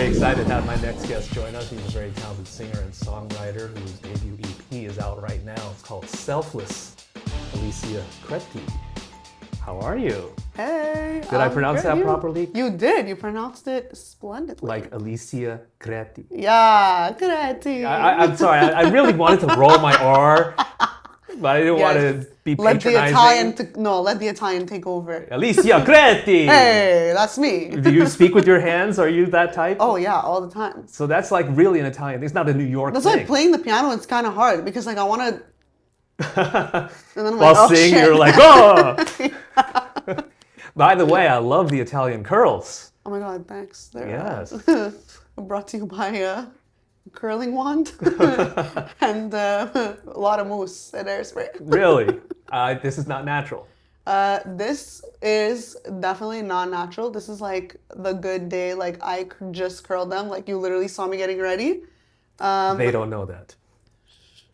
very excited to have my next guest join us. He's a very talented singer and songwriter whose debut EP is out right now. It's called Selfless. Alicia Creti. How are you? Hey. Did I pronounce that properly? You did. You pronounced it splendidly. Like Alicia Creti. Yeah, Creti. I'm sorry. I really wanted to roll my R, but I didn't want to be patronizing. Let the Italian take over. Alicia Creti. Hey, that's me. Do you speak with your hands? Are you that type? Oh yeah, all the time. So that's like really an Italian thing. It's not a New York That's thing. like playing the piano. It's kind of hard because like I want to. And then while singing, you're like, oh. By the way, I love the Italian curls. Oh my God, thanks. Yes. Brought to you by a curling wand and a lot of mousse and hairspray. Really? This is not natural. This is definitely not natural. This is like the good day. Like I just curled them. Like you literally saw me getting ready. They don't know that.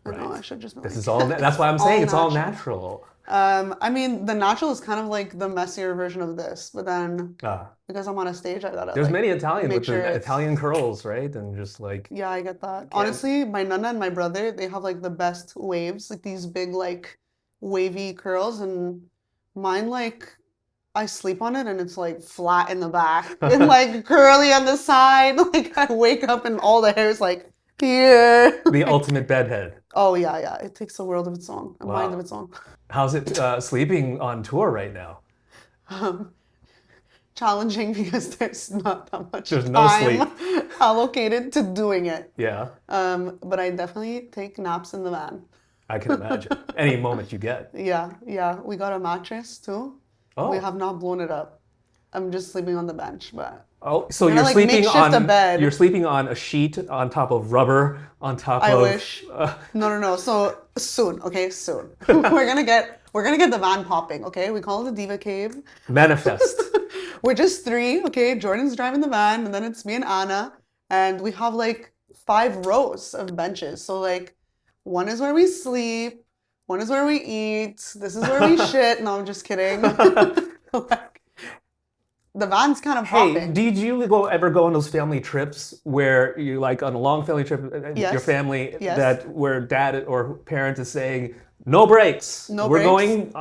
Right. No, I should just. This is all. That's why I'm saying it's all natural. I mean, the natural is kind of like the messier version of this, but then because I'm on a stage, I gotta. There's like, many Italians with sure Italian curls, right? And just like. Yeah, I get that. Honestly, my nana and my brother, they have like the best waves, like these big like wavy curls, and mine like I sleep on it and it's like flat in the back and like curly on the side. Like I wake up and all the hair is like here. The ultimate bedhead. Oh yeah. It takes a world of its own, a mind of its own. How's it sleeping on tour right now? Challenging because there's not that much There's time no sleep allocated to doing it. Yeah. But I definitely take naps in the van. I can imagine. Any moment you get. Yeah. We got a mattress too. Oh. We have not blown it up. I'm just sleeping on the bench, but. Oh, so you're sleeping on a bed. You're sleeping on a sheet on top of rubber on top of. I wish. No. So soon, okay, soon. we're gonna get the van popping, okay? We call it the Diva Cave. Manifest. We're just 3, okay? Jordan's driving the van, and then it's me and Anna, and we have like 5 rows of benches. So like, one is where we sleep, one is where we eat. This is where we shit. No, I'm just kidding. The van's kind of popping. Hey, did you ever go on those family trips where you like on a long family trip with your family that where dad or parent is saying no breaks. We're going,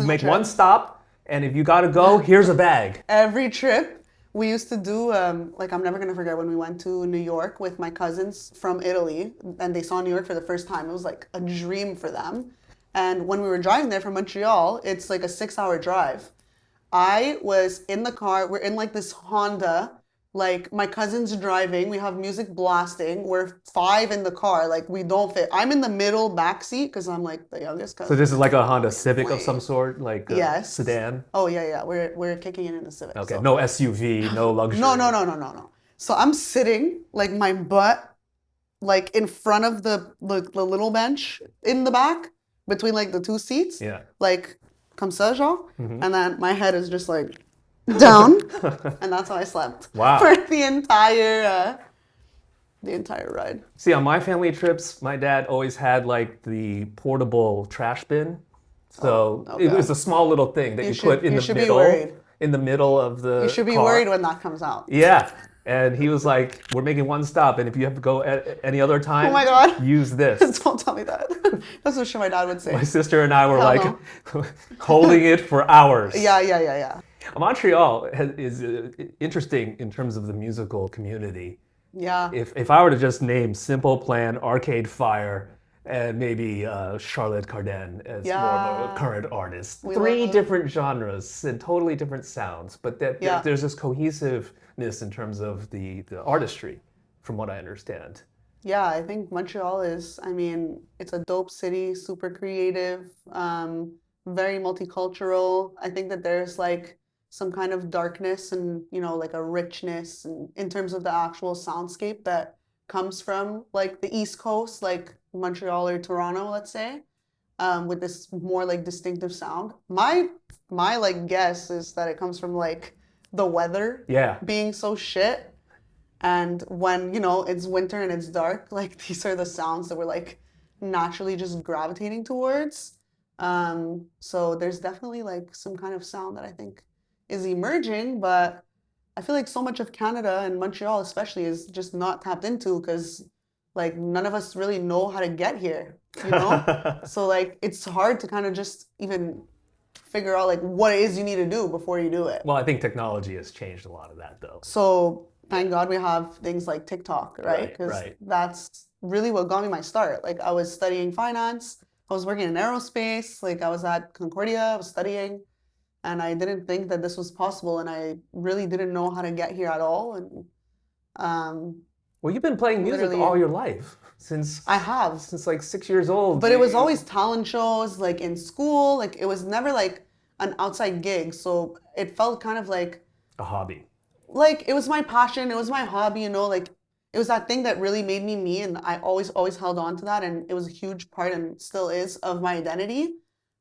make one stop, and if you got to go, here's a bag. Every trip we used to do, like I'm never gonna forget when we went to New York with my cousins from Italy, and they saw New York for the first time. It was like a dream for them. And when we were driving there from Montreal, it's like a 6-hour drive. I was in the car, we're in like this Honda, like my cousin's driving, we have music blasting, we're 5 in the car, like we don't fit. I'm in the middle back seat because I'm like the youngest cousin. So this is like a Honda Civic of some sort, like a sedan? Oh yeah, we're kicking in the Civic. Okay, so. no SUV, no luxury. No. So I'm sitting, like my butt, like in front of the little bench in the back, between like the 2 seats. Yeah. Like, comme ça, genre, and then my head is just like down, and that's how I slept for the entire ride. See, on my family trips, my dad always had like the portable trash bin, so it was a small little thing that you put in the middle. In the middle of the You should be worried when that comes out. Yeah. And he was like, we're making one stop, and if you have to go at any other time, oh my God, use this. Don't tell me that. That's what my dad would say. My sister and I were holding it for hours. Yeah. Montreal is interesting in terms of the musical community. Yeah. If I were to just name Simple Plan, Arcade Fire, and maybe Charlotte Cardin as more of a current artist. 3 different genres and totally different sounds, but there's this cohesiveness in terms of the artistry, from what I understand. Yeah, I think Montreal is, it's a dope city, super creative, very multicultural. I think that there's like some kind of darkness and, like a richness in terms of the actual soundscape that comes from like the East Coast, like Montreal or Toronto, let's say, with this more like distinctive sound. My like guess is that it comes from like the weather being so shit. And when, it's winter and it's dark, like these are the sounds that we're like naturally just gravitating towards. So there's definitely like some kind of sound that I think is emerging, but I feel like so much of Canada and Montreal especially is just not tapped into because like none of us really know how to get here, you know? So like it's hard to kind of just even figure out like what it is you need to do before you do it. Well, I think technology has changed a lot of that though. So thank God we have things like TikTok, right? Because that's really what got me my start. Like I was studying finance, I was working in aerospace, like I was at Concordia, I was studying, and I didn't think that this was possible, and I really didn't know how to get here at all. And well, you've been playing music all your life since I have since like 6 years old. But it was always talent shows, like in school. Like it was never like an outside gig, so it felt kind of like a hobby. Like it was my passion, it was my hobby, you know, like it was that thing that really made me me, and I always held on to that, and it was a huge part and still is of my identity.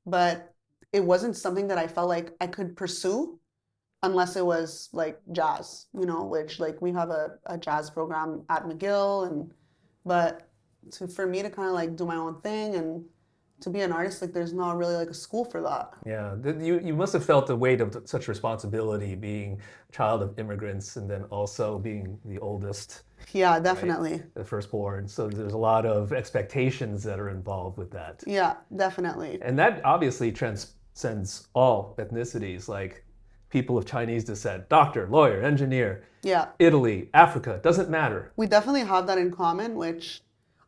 But it wasn't something that I felt like I could pursue unless it was like jazz, you know, which like we have a jazz program at McGill, and but for me to kind of like do my own thing and to be an artist, like there's not really like a school for that. Yeah, you must have felt the weight of such responsibility being a child of immigrants and then also being the oldest. Yeah, definitely. Right? The firstborn. So there's a lot of expectations that are involved with that. Yeah, definitely. And that obviously transcends all ethnicities, like people of Chinese descent, doctor, lawyer, engineer. Yeah. Italy, Africa, doesn't matter. We definitely have that in common, which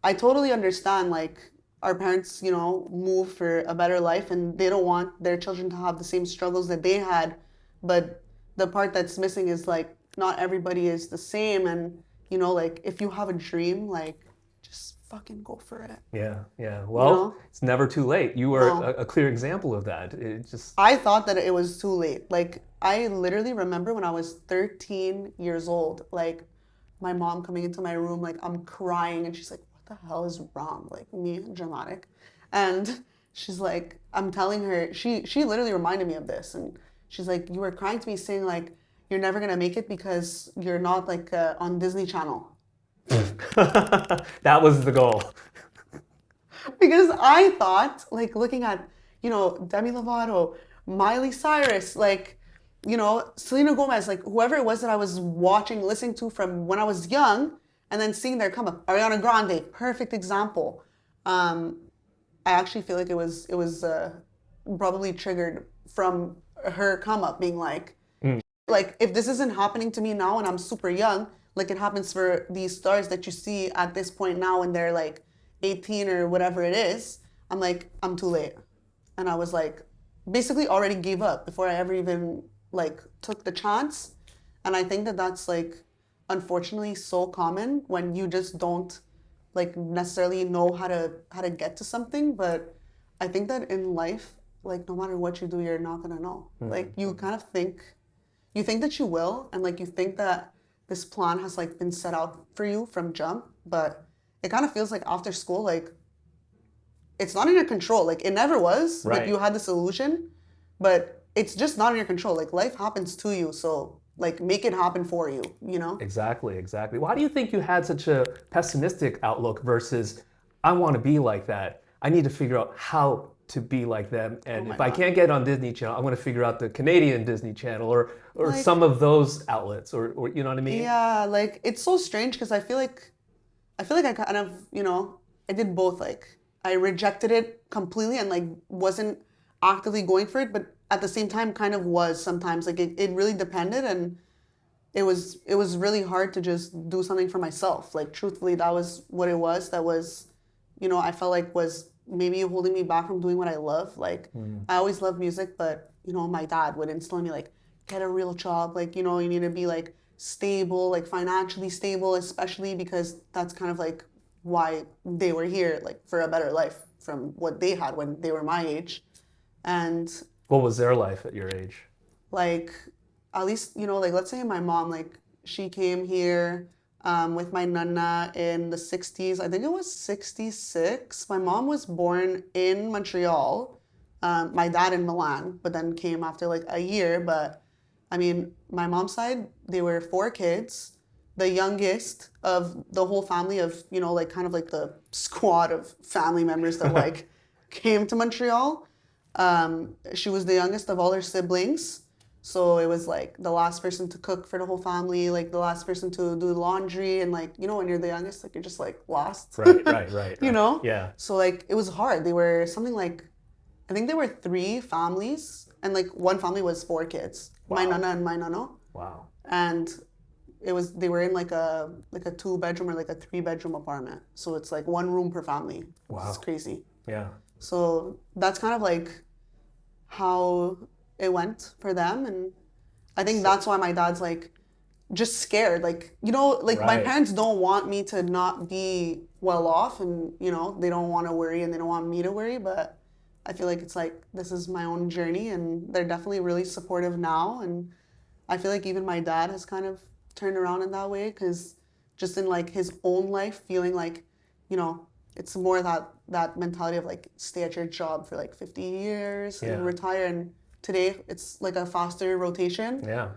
I totally understand. Like, our parents, you know, move for a better life and they don't want their children to have the same struggles that they had. But the part that's missing is like, not everybody is the same. And, you know, like if you have a dream, like just fucking go for it. Yeah, yeah. Well, you know? It's never too late. You were a clear example of that. It just... I thought that it was too late. Like, I literally remember when I was 13 years old, like my mom coming into my room, like I'm crying and she's like, what the hell is wrong? Like me, dramatic. And she's like, I'm telling her, she literally reminded me of this. And she's like, you were crying to me saying like, you're never going to make it because you're not like on Disney Channel. That was the goal. Because I thought like looking at, you know, Demi Lovato, Miley Cyrus, like, you know, Selena Gomez, like whoever it was that I was watching, listening to from when I was young, and then seeing their come up. Ariana Grande, perfect example. I actually feel like it was probably triggered from her come up being like if this isn't happening to me now and I'm super young, like it happens for these stars that you see at this point now when they're like 18 or whatever it is, I'm like, I'm too late. And I was like, basically already gave up before I ever even like took the chance. And I think that that's like, unfortunately so common when you just don't like necessarily know how to get to something. But I think that in life, like no matter what you do, you're not gonna know. Like you kind of think that you will, and like you think that this plan has like been set out for you from jump, but it kind of feels like after school, like it's not in your control. Like it never was, right. But you had this illusion, but it's just not in your control. Like life happens to you, so like make it happen for you, you know? Exactly. Why do you think you had such a pessimistic outlook versus I want to be like that? I need to figure out how to be like them, and if I can't get on Disney Channel, I'm going to figure out the Canadian Disney Channel or like, some of those outlets, or you know what I mean? Yeah, like it's so strange because I feel like I kind of, you know, I did both. Like I rejected it completely and like wasn't actively going for it, but at the same time kind of was sometimes. Like it really depended, and it was really hard to just do something for myself. Like truthfully, that was what it was. That was, you know, I felt like was maybe holding me back from doing what I love. Like I always loved music, but you know, my dad would instill in me like, get a real job. Like, you know, you need to be like stable, like financially stable, especially because that's kind of like why they were here, like for a better life from what they had when they were my age. And what was their life at your age? Like, at least, you know, like let's say my mom, like she came here with my nana in the 60s. I think it was 66. My mom was born in Montreal. My dad in Milan, but then came after like a year. But I mean, my mom's side, they were 4 kids, the youngest of the whole family of, you know, like kind of like the squad of family members that like came to Montreal. She was the youngest of all her siblings. So it was like the last person to cook for the whole family, like the last person to do laundry, and like, you know, when you're the youngest, like you're just like lost. Right. You know? Yeah. So like it was hard. They were something like, I think there were 3 families, and like one family was 4 kids. Wow. My nana and my nano. Wow. And they were in like a 2-bedroom or like a 3-bedroom apartment. So it's like 1 room per family. Wow. It's crazy. Yeah. So that's kind of like how it went for them. And I think that's why my dad's like just scared. Like, you know, like my parents don't want me to not be well off, and, you know, they don't want to worry and they don't want me to worry. But I feel like it's like, this is my own journey, and they're definitely really supportive now. And I feel like even my dad has kind of turned around in that way, because just in like his own life, feeling like, you know, it's more that mentality of like stay at your job for like 50 years and retire. And today it's like a faster rotation. Yeah.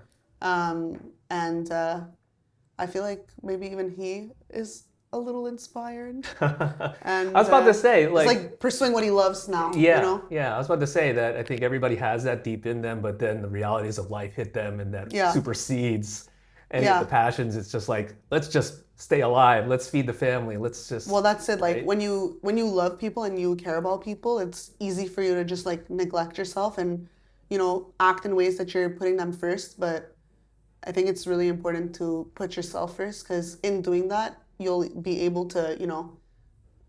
And I feel like maybe even he is a little inspired. And I was about to say, like, it's like pursuing what he loves now. Yeah, you know? yeah. I was about to say that I think everybody has that deep in them, but then the realities of life hit them, and that supersedes any of the passions. It's just like, let's just stay alive. Let's feed the family. Let's just. Well, that's it. Like when you love people and you care about people, it's easy for you to just like neglect yourself and, you know, act in ways that you're putting them first. But I think it's really important to put yourself first, because in doing that, you'll be able to, you know,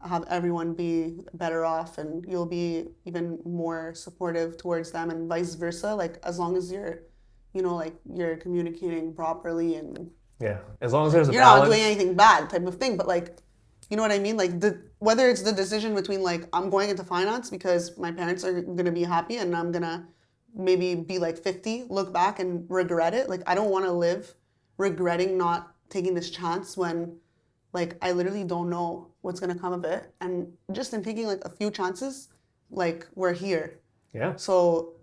have everyone be better off, and you'll be even more supportive towards them, and vice versa. Like, as long as you're, you know, like you're communicating properly, and as long as there's a you're balance. not doing anything bad type of thing. But like, you know what I mean? Like whether it's the decision between like, I'm going into finance because my parents are gonna be happy, and I'm gonna maybe be like 50, look back and regret it. Like, I don't want to live regretting not taking this chance when, like, I literally don't know what's going to come of it. And just in taking like a few chances, like, we're here. Yeah. So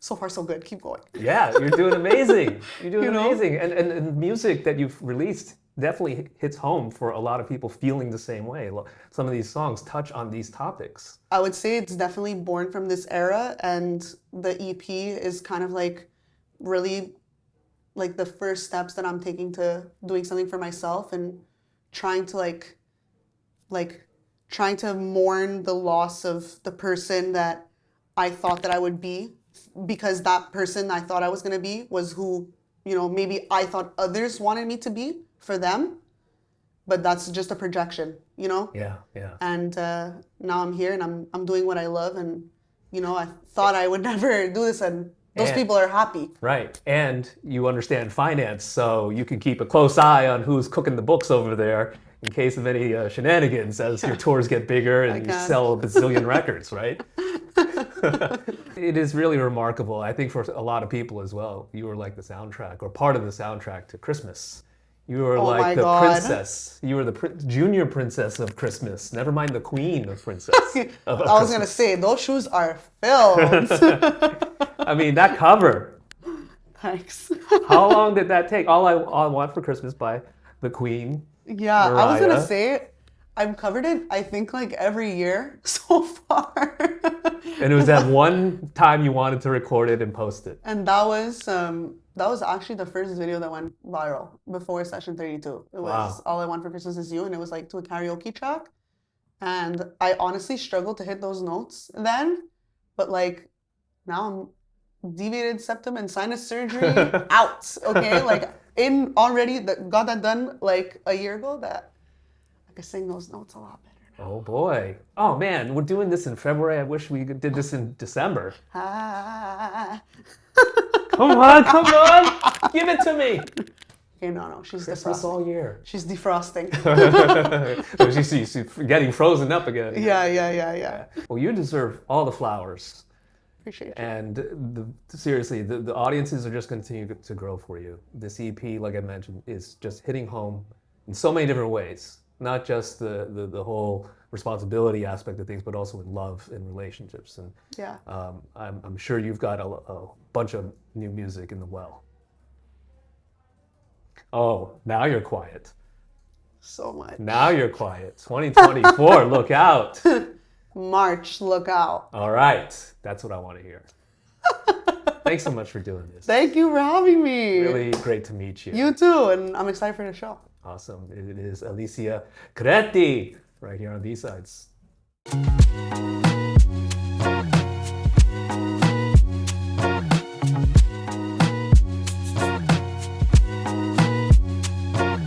far so good. Keep going. Yeah, you're doing amazing. You're doing amazing. And music that you've released definitely hits home for a lot of people feeling the same way. Some of these songs touch on these topics. I would say it's definitely born from this era, and the EP is kind of like really like the first steps that I'm taking to doing something for myself, and trying to mourn the loss of the person that I thought that I would be, because that person I thought I was going to be was who, you know, maybe I thought others wanted me to be for them, but that's just a projection, you know? Yeah. And now I'm here, and I'm doing what I love, and, you know, I thought I would never do this, and those people are happy. Right. And you understand finance, so you can keep a close eye on who's cooking the books over there in case of any shenanigans as your tours get bigger and you sell a bazillion records, right? It is really remarkable. I think for a lot of people as well, you were like the soundtrack, or part of the soundtrack to Christmas. You were like the princess. You were the junior princess of Christmas. Never mind the queen of princess. I was going to say, those shoes are filled. I mean, that cover. Thanks. How long did that take? All I Want for Christmas by the Queen. Yeah, Mariah. I was going to say, I've covered it, I think, like every year so far. And it was that one time you wanted to record it and post it. And that was actually the first video that went viral before Session 32. It was All I Want for Christmas Is You, and it was like to a karaoke track. And I honestly struggled to hit those notes then, but like now I'm deviated septum and sinus surgery out, okay? Like got that done like a year ago, that I could sing those notes a lot better now. Oh boy. Oh man, we're doing this in February. I wish we did this in December. Come on. Give it to me. Okay, no. She's Christmas defrosting. all year. She's defrosting. She's getting frozen up again. Yeah. Well, you deserve all the flowers. Appreciate you. And seriously, the audiences are just going to continue to grow for you. This EP, like I mentioned, is just hitting home in so many different ways. Not just the whole responsibility aspect of things, but also in love and relationships. And yeah, I'm sure you've got a bunch of new music in the well. Oh, now you're quiet. So much. Now you're quiet. 2024, look out. March, look out. All right, that's what I want to hear. Thanks so much for doing this. Thank you for having me. Really great to meet you. You too, and I'm excited for the show. Awesome. It is Alicia Creti right here on B-Sides.